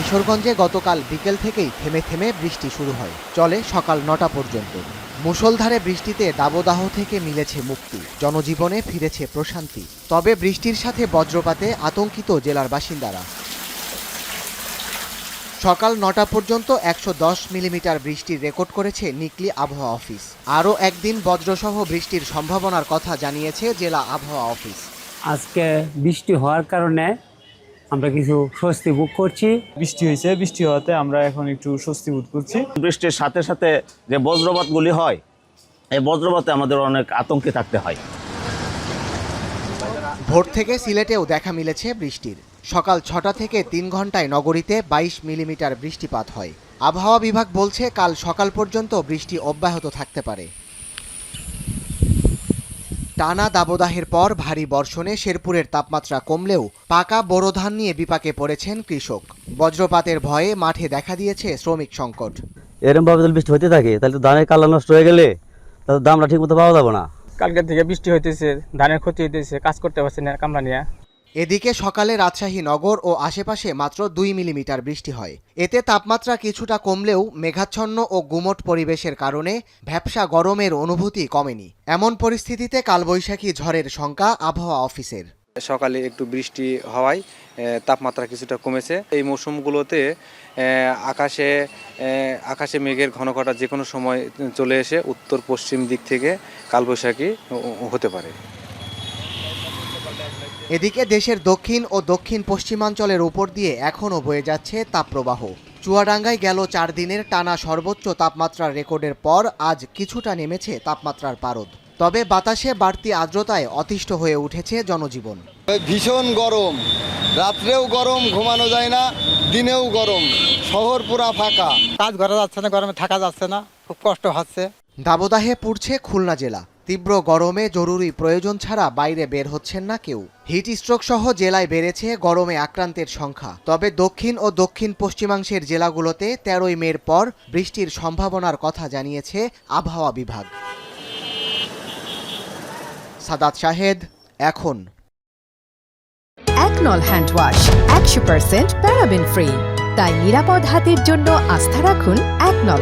কিশোরগঞ্জে গতকাল বিকেল থেকেই থেমে থেমে বৃষ্টি শুরু হয়, চলে সকাল ৯টা পর্যন্ত। মুষলধারে বৃষ্টিতে দাবদাহ থেকে মিলেছে মুক্তি, জনজীবনে ফিরেছে প্রশান্তি। তবে বৃষ্টির সাথে বজ্রপাতে আতঙ্কিত জেলার বাসিন্দারা। সকাল ৯টা পর্যন্ত ১১০ মিলিমিটার বৃষ্টির রেকর্ড করেছে নিকলি আবহাওয়া অফিস। আরও একদিন বজ্রসহ বৃষ্টির সম্ভাবনার কথা জানিয়েছে জেলা আবহাওয়া অফিস। আজকে বৃষ্টি হওয়ার কারণে আমরা কিছু স্বস্তি ভোগ করছি। বৃষ্টি হয়েছে, বৃষ্টি হওয়াতে আমরা এখন একটু স্বস্তি বোধ করছি। বৃষ্টির সাথে সাথে যে বজ্রপাতগুলি হয়, এই বজ্রপাতে আমাদের অনেক আতঙ্কে থাকতে হয়। ভোর থেকে সিলেটেও দেখা মিলেছে বৃষ্টির। সকাল ৬টা থেকে ৩ ঘন্টায় নগরীতে ২২ মিলিমিটার বৃষ্টিপাত হয়। আবহাওয়া বিভাগ বলছে কাল সকাল পর্যন্ত বৃষ্টি অব্যাহত থাকতে পারে। টানা দাবদাহের পর ভারী বর্ষণে শেরপুরের তাপমাত্রা কমলেও পাকা বোরো ধান নিয়ে বিপাকে পড়েছেন কৃষক। বজ্রপাতের ভয়ে মাঠে দেখা দিয়েছে শ্রমিক সংকট। এরকম ভাবে যদি বৃষ্টি হতে থাকে তাহলে তো ধানের কালা নষ্ট হয়ে গেলে তাহলে দামটা ঠিক মতো পাওয়া যাবে না। কালকের থেকে বৃষ্টি হইতেছে, ধানের ক্ষতি হইতেছে, কাজ করতে পারছি না কামলা নিয়ে। এদিকে সকালে রাজশাহী নগর ও আশেপাশে মাত্র ২ মিলিমিটার বৃষ্টি হয়। এতে তাপমাত্রা কিছুটা কমলেও মেঘাচ্ছন্ন ও গুমোট পরিবেশের কারণে ভ্যাপসা গরমের অনুভূতি কমেনি। এমন পরিস্থিতিতে কালবৈশাখী ঝড়ের শঙ্কা আবহাওয়া অফিসের। সকালে একটু বৃষ্টি হওয়ায় তাপমাত্রা কিছুটা কমেছে। এই মৌসুমগুলোতে আকাশে মেঘের ঘনঘটা যে কোনো সময় চলে এসে উত্তর পশ্চিম দিক থেকে কালবৈশাখী হতে পারে। এদিকে দেশের দক্ষিণ ও দক্ষিণ পশ্চিমাঞ্চলের উপর দিয়ে এখনও বয়ে যাচ্ছে তাপপ্রবাহ। চুয়াডাঙ্গায় গেল ৪ দিনের টানা সর্বোচ্চ তাপমাত্রার রেকর্ডের পর আজ কিছুটা নেমেছে তাপমাত্রার পারদ। তবে বাতাসে বাড়তি আর্দ্রতায় অতিষ্ঠ হয়ে উঠেছে জনজীবন। ভীষণ গরম, রাত্রেও গরম, ঘুমানো যায় না, দিনেও গরম, শহর পুরা ফাঁকা, কাজ করা যাচ্ছে না, গরমে থাকা যাচ্ছে না, খুব কষ্ট হচ্ছে। দাবদাহে পুড়ছে খুলনা জেলা। তীব্র গরমে জরুরি প্রয়োজন ছাড়া বাইরে বের হচ্ছেন না কেউ। হিট স্ট্রোক সহ জেলায় বেড়েছে গরমে আক্রান্তের সংখ্যা। তবে দক্ষিণ ও দক্ষিণ পশ্চিমাংশের জেলাগুলোতে ১৩ই মের পর বৃষ্টির সম্ভাবনার কথা জানিয়েছে আবহাওয়া বিভাগ। সাদাত শাহেদ, এখন। একনল হ্যান্ড ওয়াশ ১০০% প্যারাবেন ফ্রি, তাই নিরাপদ হাতের জন্য আস্থা রাখুন একনল।